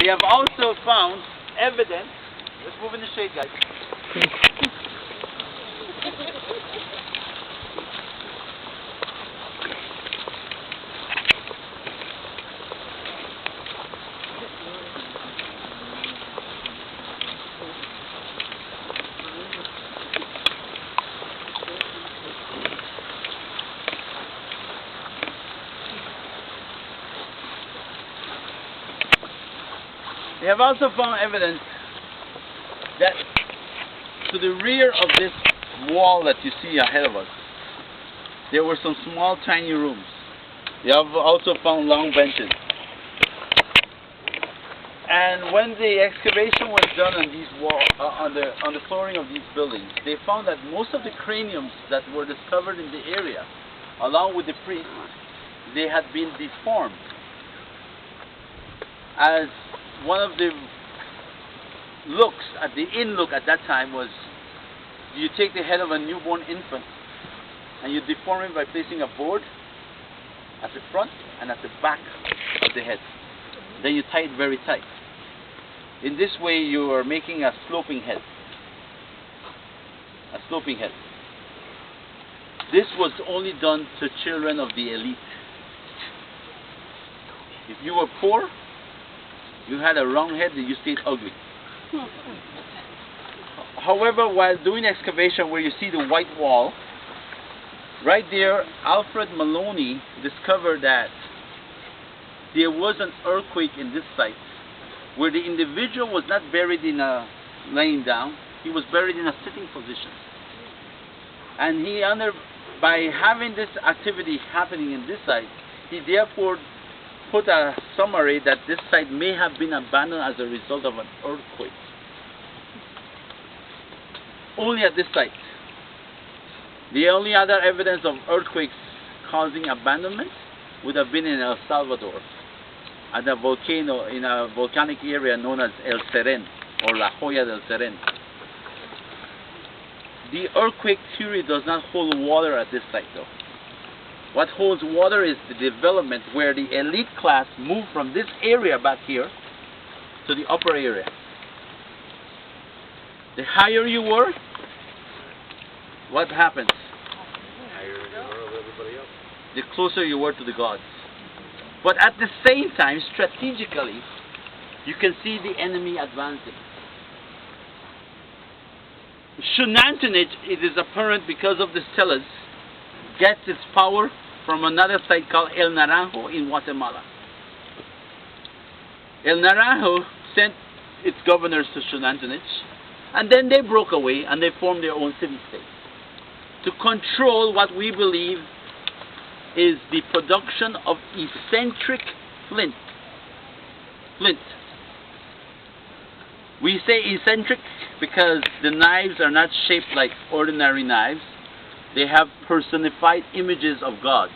We have also found evidence. Let's move in the shade, guys. We have also found evidence that to the rear of this wall that you see ahead of us, there were some small tiny rooms. We have also found long benches. And when the excavation was done on these walls, on the flooring of these buildings, they found that most of the craniums that were discovered in the area, along with the priests, they had been deformed. As one of the looks at the in-look at that time was, you take the head of a newborn infant and you deform it by placing a board at the front and at the back of the head. Then you tie it very tight. In this way you are making a sloping head. A sloping head. This was only done to children of the elite. If you were poor, you had a round head and you stayed ugly. However, while doing excavation where you see the white wall, right there, Alfred Maloney discovered that there was an earthquake in this site where the individual was not buried in a laying down, he was buried in a sitting position. And by having this activity happening in this site, he therefore put a summary that this site may have been abandoned as a result of an earthquake. Only at this site. The only other evidence of earthquakes causing abandonment would have been in El Salvador, at a volcano in a volcanic area known as El Seren or La Joya del Seren. The earthquake theory does not hold water at this site though. What holds water is the development where the elite class moved from this area back here to the upper area. The higher you were, what happens? The higher you were with everybody else. The closer you were to the gods. But at the same time, strategically, you can see the enemy advancing. Xunantunich, it is apparent because of the stelas, gets its power from another site called El Naranjo in Guatemala. El Naranjo sent its governors to Xunantunich, and then they broke away and they formed their own city-state to control what we believe is the production of eccentric flint. We say eccentric because the knives are not shaped like ordinary knives. They have personified images of gods.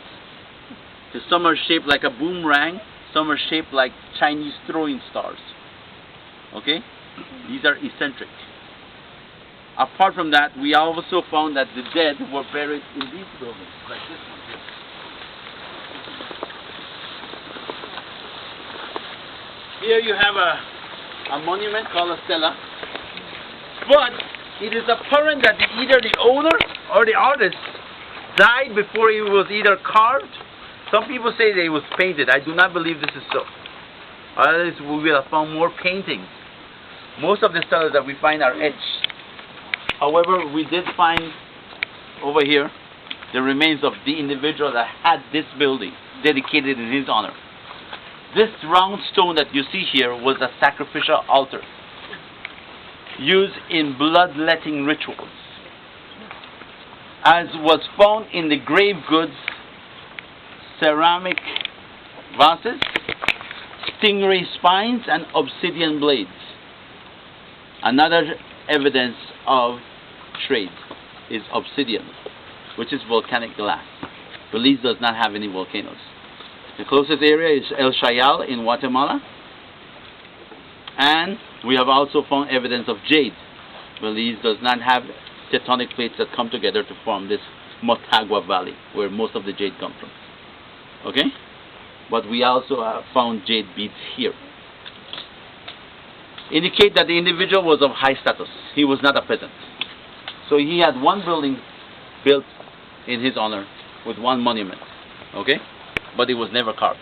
So some are shaped like a boomerang, some are shaped like Chinese throwing stars. Okay? These are eccentric. Apart from that, we also found that the dead were buried in these buildings, like this one here. Here you have a monument called a stela, but it is apparent that either the owner or the artist died before it was either carved. Some people say that it was painted. I do not believe this is so. Otherwise we will have found more paintings. Most of the stelas that we find are etched. However, we did find over here the remains of the individual that had this building dedicated in his honor. This round stone that you see here was a sacrificial altar used in bloodletting rituals, as was found in the grave goods, ceramic vases, stingray spines, and obsidian blades. Another evidence of trade is obsidian, which is volcanic glass. Belize does not have any volcanoes. The closest area is El Chayal in Guatemala, and we have also found evidence of jade. Belize does not have tectonic plates that come together to form this Motagua Valley, where most of the jade comes from. Okay? But we also have found jade beads here. indicate that the individual was of high status. He was not a peasant. So he had one building built in his honor with one monument, okay? But it was never carved.